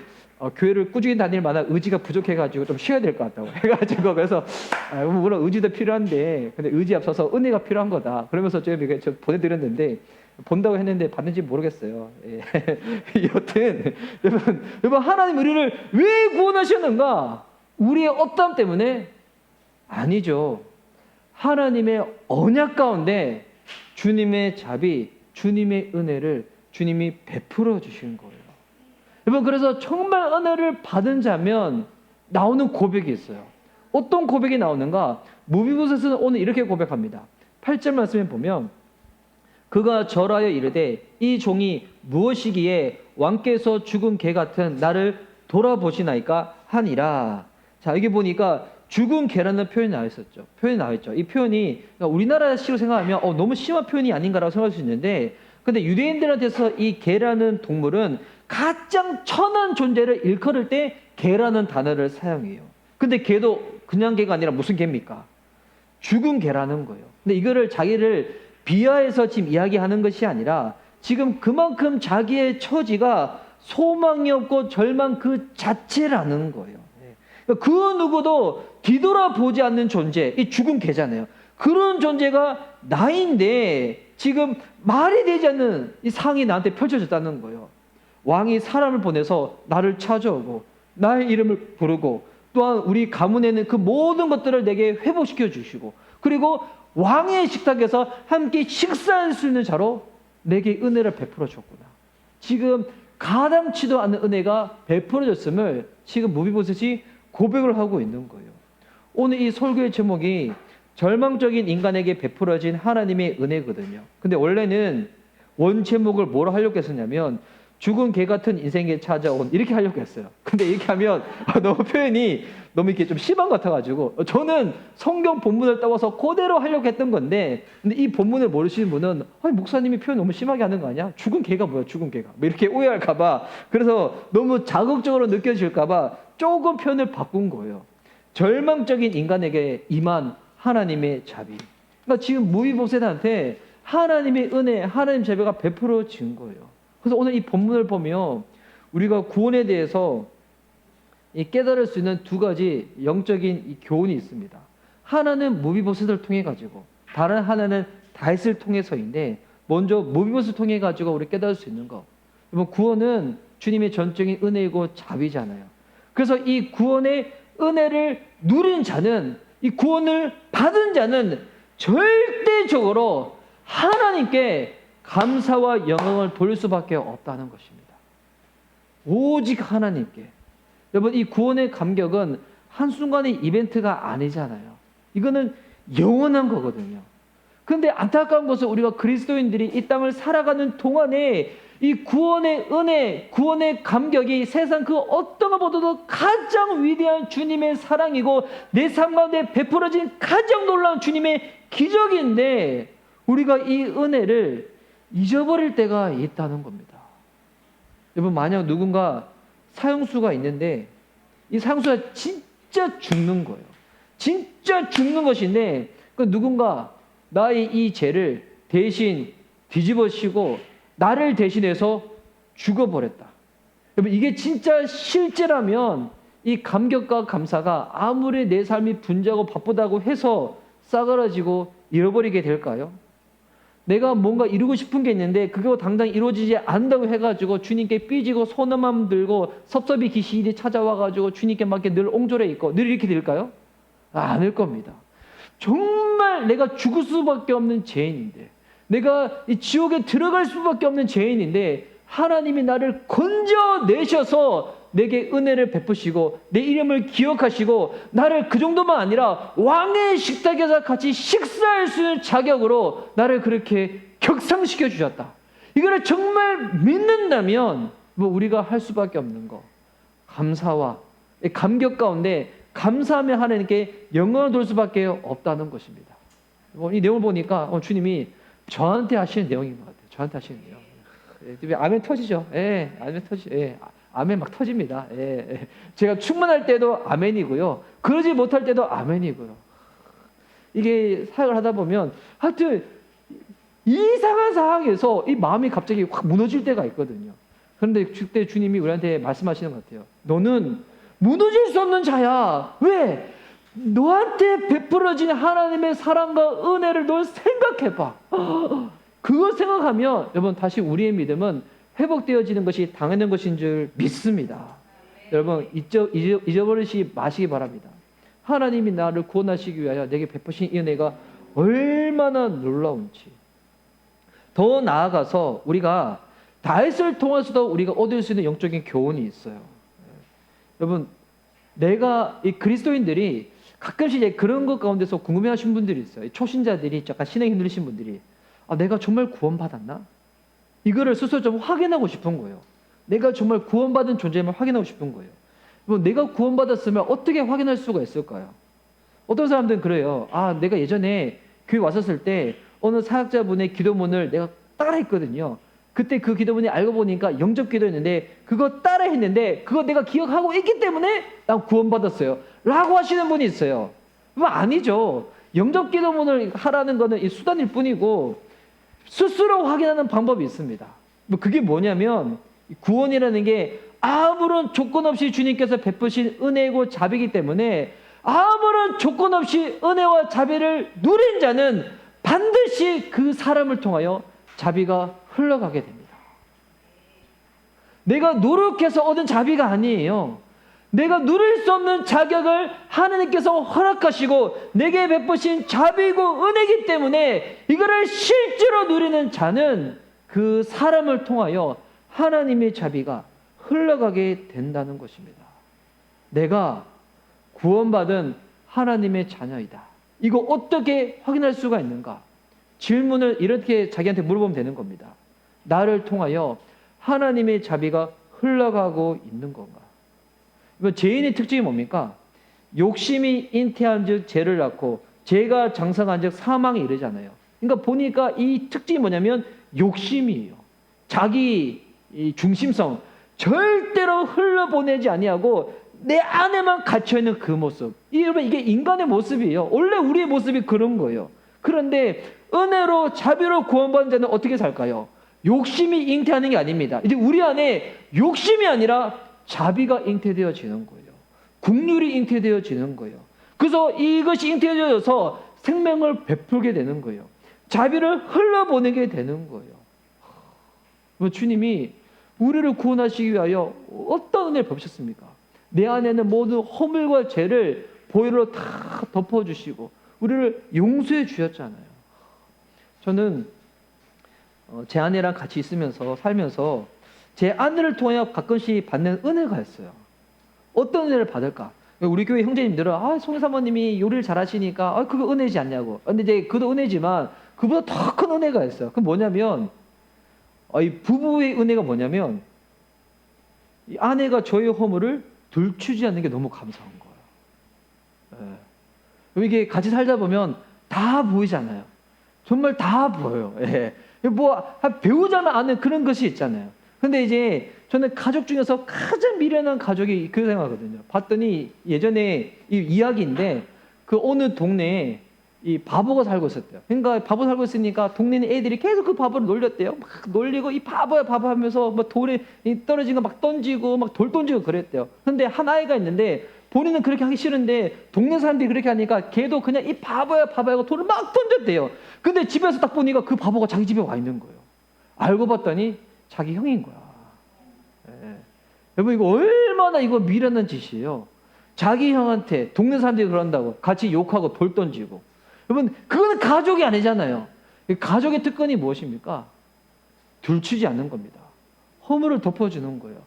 교회를 꾸준히 다닐 만한 의지가 부족해가지고 좀 쉬어야 될 것 같다고 해가지고, 그래서 물론 의지도 필요한데 근데 의지 앞서서 은혜가 필요한 거다. 그러면서 제가 보내드렸는데, 본다고 했는데 봤는지 모르겠어요. 예. 여튼 여러분 하나님 우리를 왜 구원하셨는가? 우리의 어떠함 때문에? 아니죠. 하나님의 언약 가운데 주님의 자비, 주님의 은혜를 주님이 베풀어 주신 거예요. 여러분, 그래서 정말 은혜를 받은 자면 나오는 고백이 있어요. 어떤 고백이 나오는가? 무비보셋은 오늘 이렇게 고백합니다. 8절 말씀에 보면, 그가 절하여 이르되 이 종이 무엇이기에 왕께서 죽은 개 같은 나를 돌아보시나이까 하니라. 자, 여기 보니까 죽은 개라는 표현이 나와 있었죠. 표현이 나와 있죠. 이 표현이 우리나라식으로 생각하면 너무 심한 표현이 아닌가라고 생각할 수 있는데, 근데 유대인들한테서 이 개라는 동물은 가장 천한 존재를 일컬을 때 개라는 단어를 사용해요. 근데 개도 그냥 개가 아니라 무슨 개입니까? 죽은 개라는 거예요. 근데 이거를 자기를 비하해서 지금 이야기하는 것이 아니라 지금 그만큼 자기의 처지가 소망이 없고 절망 그 자체라는 거예요. 그 누구도 뒤돌아보지 않는 존재, 이 죽은 개잖아요. 그런 존재가 나인데 지금 말이 되지 않는 이 상이 나한테 펼쳐졌다는 거예요. 왕이 사람을 보내서 나를 찾아오고 나의 이름을 부르고 또한 우리 가문에는 그 모든 것들을 내게 회복시켜 주시고, 그리고 왕의 식탁에서 함께 식사할 수 있는 자로 내게 은혜를 베풀어 줬구나. 지금 가당치도 않은 은혜가 베풀어졌음을 지금 무비보셋이 고백을 하고 있는 거예요. 오늘 이 설교의 제목이 절망적인 인간에게 베풀어진 하나님의 은혜거든요. 근데 원래는 원 제목을 뭐로 하려고 했었냐면 죽은 개 같은 인생에 찾아온, 이렇게 하려고 했어요. 근데 이렇게 하면 너무 표현이 너무 이렇게 좀 심한 것 같아가지고 저는 성경 본문을 따와서 그대로 하려고 했던 건데, 근데 이 본문을 모르시는 분은 목사님이 표현 너무 심하게 하는 거 아니야? 죽은 개가 뭐야, 죽은 개가. 뭐 이렇게 오해할까봐, 그래서 너무 자극적으로 느껴질까봐 조금 표현을 바꾼 거예요. 절망적인 인간에게 임한 하나님의 자비. 그러니까 지금 무비보셋한테 하나님의 은혜, 하나님 자비가 베풀어진 거예요. 그래서 오늘 이 본문을 보면 우리가 구원에 대해서 깨달을 수 있는 두 가지 영적인 이 교훈이 있습니다. 하나는 무비보셋을 통해 가지고, 다른 하나는 다윗을 통해서인데, 먼저 무비보셋을 통해 가지고 우리 깨달을 수 있는 거. 여러분, 구원은 주님의 전적인 은혜이고 자비잖아요. 그래서 이 구원의 은혜를 누린 자는, 이 구원을 받은 자는 절대적으로 하나님께 감사와 영광을 돌릴 수밖에 없다는 것입니다. 오직 하나님께. 여러분, 이 구원의 감격은 한순간의 이벤트가 아니잖아요. 이거는 영원한 거거든요. 그런데 안타까운 것은 우리가 그리스도인들이 이 땅을 살아가는 동안에 이 구원의 은혜, 구원의 감격이 세상 그 어떤 것보다도 가장 위대한 주님의 사랑이고 내 삶 가운데 베풀어진 가장 놀라운 주님의 기적인데, 우리가 이 은혜를 잊어버릴 때가 있다는 겁니다. 여러분, 만약 누군가 사형수가 있는데 이 사형수가 진짜 죽는 거예요. 진짜 죽는 것인데 그 누군가 나의 이 죄를 대신 뒤집어쓰고 나를 대신해서 죽어버렸다. 여러분, 이게 진짜 실제라면 이 감격과 감사가 아무리 내 삶이 분주하고 바쁘다고 해서 싸그라지고 잃어버리게 될까요? 내가 뭔가 이루고 싶은 게 있는데 그거 당장 이루어지지 않는다고 해가지고 주님께 삐지고 손만 들고 섭섭이 기시일이 찾아와가지고 주님께 맞게 늘 옹졸해 있고 늘 이렇게 될까요? 아닐 겁니다. 정말 내가 죽을 수밖에 없는 죄인인데, 내가 이 지옥에 들어갈 수밖에 없는 죄인인데 하나님이 나를 건져내셔서 내게 은혜를 베푸시고 내 이름을 기억하시고 나를 그 정도만 아니라 왕의 식탁에서 같이 식사할 수 있는 자격으로 나를 그렇게 격상시켜 주셨다. 이거를 정말 믿는다면 뭐 우리가 할 수밖에 없는 거, 감사와 감격 가운데 감사하며 하나님께 영광을 돌 수밖에 없다는 것입니다. 이 내용을 보니까 주님이 저한테 하시는 내용인 것 같아요. 저한테 하시는 내용. 아멘 터지죠. 예, 아멘 터지. 예, 아멘 막 터집니다. 예, 예. 제가 충만할 때도 아멘이고요. 그러지 못할 때도 아멘이고요. 이게 사역을 하다 보면 하여튼 이상한 상황에서 이 마음이 갑자기 확 무너질 때가 있거든요. 그런데 그때 주님이 우리한테 말씀하시는 것 같아요. 너는 무너질 수 없는 자야. 왜? 너한테 베풀어진 하나님의 사랑과 은혜를 너 생각해봐. 그거 생각하면 여러분 다시 우리의 믿음은 회복되어지는 것이 당연한 것인 줄 믿습니다. 여러분 잊어버리지 마시기 바랍니다. 하나님이 나를 구원하시기 위하여 내게 베푸신 이 은혜가 얼마나 놀라운지. 더 나아가서 우리가 다윗을 통해서도 우리가 얻을 수 있는 영적인 교훈이 있어요. 여러분 내가 이 그리스도인들이 가끔씩 이제 그런 것 가운데서 궁금해하시는 분들이 있어요. 초신자들이 약간 신앙이 힘드신 분들이 내가 정말 구원받았나? 이거를 스스로 좀 확인하고 싶은 거예요. 내가 정말 구원받은 존재임을 확인하고 싶은 거예요. 내가 구원받았으면 어떻게 확인할 수가 있을까요? 어떤 사람들은 그래요. 내가 예전에 교회 왔었을 때 어느 사역자분의 기도문을 내가 따라했거든요. 그때 그 기도문이 알고 보니까 영접 기도였는데 그거 따라했는데 그거 내가 기억하고 있기 때문에 나 구원받았어요. 라고 하시는 분이 있어요. 아니죠. 영접 기도문을 하라는 거는 이 수단일 뿐이고 스스로 확인하는 방법이 있습니다. 그게 뭐냐면 구원이라는 게 아무런 조건 없이 주님께서 베푸신 은혜고 자비이기 때문에 아무런 조건 없이 은혜와 자비를 누린 자는 반드시 그 사람을 통하여 자비가 흘러가게 됩니다. 내가 노력해서 얻은 자비가 아니에요. 내가 누릴 수 없는 자격을 하나님께서 허락하시고 내게 베푸신 자비이고 은혜이기 때문에 이거를 실제로 누리는 자는 그 사람을 통하여 하나님의 자비가 흘러가게 된다는 것입니다. 내가 구원받은 하나님의 자녀이다. 이거 어떻게 확인할 수가 있는가? 질문을 이렇게 자기한테 물어보면 되는 겁니다. 나를 통하여 하나님의 자비가 흘러가고 있는 건가? 죄인의 특징이 뭡니까? 욕심이 잉태한 즉 죄를 낳고 죄가 장성한 즉 사망에 이르잖아요. 그러니까 보니까 이 특징이 뭐냐면 욕심이에요. 자기 중심성, 절대로 흘러보내지 아니하고 내 안에만 갇혀있는 그 모습. 여러분 이게 인간의 모습이에요. 원래 우리의 모습이 그런 거예요. 그런데 은혜로 자비로 구원받은 자는 어떻게 살까요? 욕심이 잉태하는 게 아닙니다. 이제 우리 안에 욕심이 아니라 자비가 잉태되어지는 거예요. 긍휼이 잉태되어지는 거예요. 그래서 이것이 잉태되어져서 생명을 베풀게 되는 거예요. 자비를 흘러보내게 되는 거예요. 주님이 우리를 구원하시기 위하여 어떤 은혜를 베푸셨습니까? 내 안에는 모든 허물과 죄를 보혈로 다 덮어주시고 우리를 용서해 주셨잖아요. 저는 제 아내랑 같이 있으면서 살면서 제 아내를 통해 가끔씩 받는 은혜가 있어요. 어떤 은혜를 받을까? 우리 교회 형제님들은 송혜 사모님이 요리를 잘하시니까 그거 은혜지 않냐고. 근데 이제 그도 은혜지만 그보다 더 큰 은혜가 있어요. 그 뭐냐면 이 부부의 은혜가 뭐냐면 이 아내가 저의 허물을 들추지 않는 게 너무 감사한 거예요. 예. 이게 같이 살다 보면 다 보이잖아요. 정말 다 보여요. 예. 배우자만 아는 그런 것이 있잖아요. 근데 이제 저는 가족 중에서 가장 미련한 가족이 그 생각하거든요. 봤더니 예전에 이 이야기인데 그 어느 동네에 이 바보가 살고 있었대요. 그러니까 바보 살고 있으니까 동네 애들이 계속 그 바보를 놀렸대요. 막 놀리고 이 바보야 바보 하면서 막 돌에 떨어진 거 막 던지고 막 돌 던지고 그랬대요. 근데 한 아이가 있는데 본인은 그렇게 하기 싫은데 동네 사람들이 그렇게 하니까 걔도 그냥 이 바보야 바보야 하고 돌을 막 던졌대요. 근데 집에서 딱 보니까 그 바보가 자기 집에 와 있는 거예요. 알고 봤더니 자기 형인 거야. 예. 여러분 이거 얼마나 이거 미련한 짓이에요. 자기 형한테 동네 사람들이 그런다고 같이 욕하고 돌 던지고. 여러분 그거는 가족이 아니잖아요. 가족의 특권이 무엇입니까? 들추지 않는 겁니다. 허물을 덮어주는 거예요.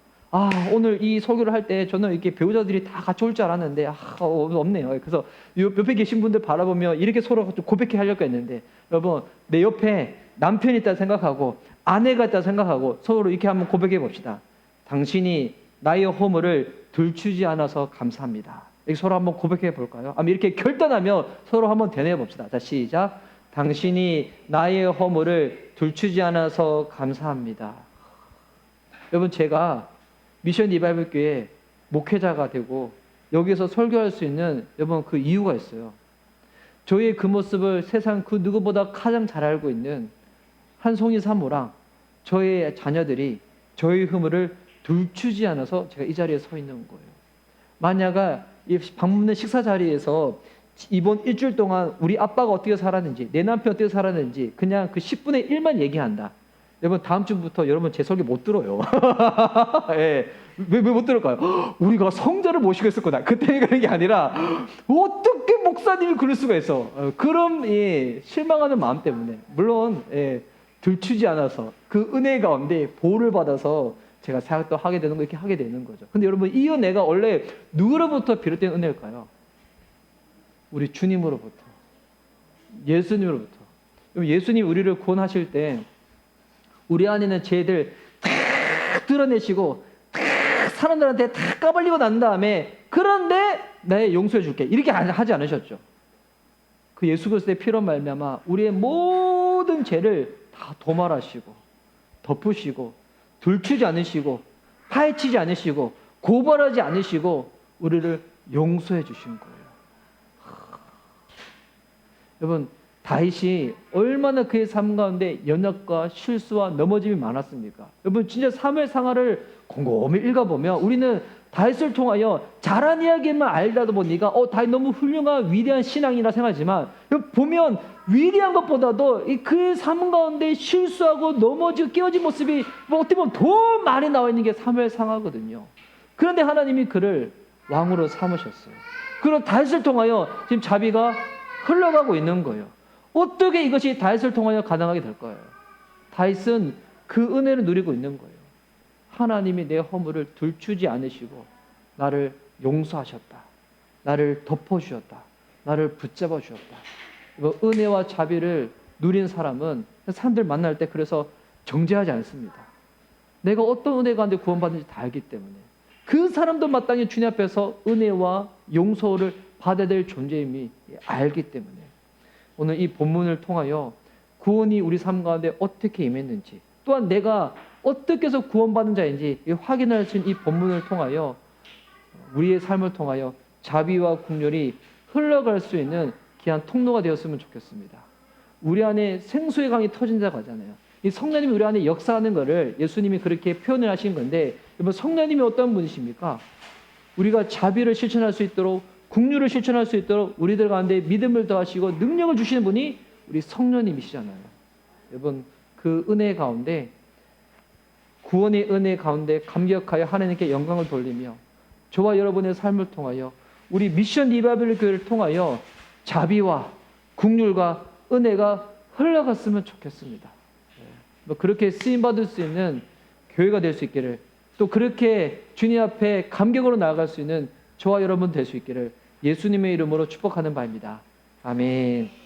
오늘 이 설교를 할 때 저는 이렇게 배우자들이 다 같이 올 줄 알았는데 없네요. 그래서 옆에 계신 분들 바라보며 이렇게 서로 좀 고백해 하려고 했는데, 여러분 내 옆에 남편이 있다 생각하고 아내가 있다 생각하고 서로 이렇게 한번 고백해 봅시다. 당신이 나의 허물을 들추지 않아서 감사합니다. 이렇게 서로 한번 고백해 볼까요? 이렇게 결단하며 서로 한번 대뇌어 봅시다. 자, 시작. 당신이 나의 허물을 들추지 않아서 감사합니다. 여러분, 제가 미션 리바이벌 교회 목회자가 되고 여기서 설교할 수 있는, 여러분, 그 이유가 있어요. 저의 그 모습을 세상 그 누구보다 가장 잘 알고 있는 한송이 사모랑 저의 자녀들이 저의 허물을 들추지 않아서 제가 이 자리에 서 있는 거예요. 만약에 이 방문의 식사 자리에서 이번 일주일 동안 우리 아빠가 어떻게 살았는지, 내 남편이 어떻게 살았는지 그냥 그 10분의 1만 얘기한다. 여러분, 다음 주부터 여러분 제 설교 못 들어요. 예. 왜 못 들을까요? 우리가 성자를 모시고 있었구나. 그때 그런 게 아니라 어떻게 목사님이 그럴 수가 있어. 그런 실망하는 마음 때문에. 물론 들추지 않아서 그 은혜 가운데 보호를 받아서 제가 사역도 하게 되는 거, 이렇게 하게 되는 거죠. 근데 여러분, 이 은혜가 원래 누구로부터 비롯된 은혜일까요? 우리 주님으로부터, 예수님으로부터. 예수님 우리를 구원하실 때 우리 안에 있는 죄들 다 드러내시고 다 사람들한테 다 까발리고 난 다음에, 그런데 내 용서해 줄게, 이렇게 하지 않으셨죠. 그 예수 그리스도의 피로 말미암아 우리의 모든 죄를 다 도말하시고 덮으시고 들추지 않으시고 파헤치지 않으시고 고발하지 않으시고 우리를 용서해 주신 거예요. 여러분, 다윗이 얼마나 그의 삶 가운데 연약과 실수와 넘어짐이 많았습니까? 여러분, 진짜 사무엘 상하를 곰곰이 읽어보면 우리는 다윗을 통하여 잘한 이야기만 알다도 보니까 다윗 너무 훌륭한 위대한 신앙이라 생각하지만, 보면 위대한 것보다도 그의 삶 가운데 실수하고 넘어지고 깨어진 모습이 어떻게 보면 더 많이 나와 있는 게 사무엘 상하거든요. 그런데 하나님이 그를 왕으로 삼으셨어요. 그리고 다윗을 통하여 지금 자비가 흘러가고 있는 거예요. 어떻게 이것이 다윗을 통하여 가능하게 될까요? 다윗은 그 은혜를 누리고 있는 거예요. 하나님이 내 허물을 들추지 않으시고 나를 용서하셨다. 나를 덮어주셨다. 나를 붙잡아 주셨다. 은혜와 자비를 누린 사람은 사람들 만날 때 그래서 정죄하지 않습니다. 내가 어떤 은혜 가운데 구원받는지 다 알기 때문에 그 사람도 마땅히 주님 앞에서 은혜와 용서를 받아야 될 존재임이 알기 때문에 오늘 이 본문을 통하여 구원이 우리 삶 가운데 어떻게 임했는지, 또한 내가 어떻게 해서 구원받은 자인지 확인할 수 있는 이 본문을 통하여 우리의 삶을 통하여 자비와 긍휼이 흘러갈 수 있는 귀한 통로가 되었으면 좋겠습니다. 우리 안에 생수의 강이 터진다고 하잖아요. 이 성령님이 우리 안에 역사하는 것을 예수님이 그렇게 표현을 하신 건데, 여러분, 성령님이 어떤 분이십니까? 우리가 자비를 실천할 수 있도록, 긍휼을 실천할 수 있도록 우리들 가운데 믿음을 더하시고 능력을 주시는 분이 우리 성령님이시잖아요. 여러분, 그 은혜 가운데, 구원의 은혜 가운데 감격하여 하나님께 영광을 돌리며 저와 여러분의 삶을 통하여 우리 미션 리바이벌 교회를 통하여 자비와 긍휼과 은혜가 흘러갔으면 좋겠습니다. 그렇게 쓰임받을 수 있는 교회가 될 수 있기를, 또 그렇게 주님 앞에 감격으로 나아갈 수 있는 저와 여러분 될 수 있기를 예수님의 이름으로 축복하는 바입니다. 아멘.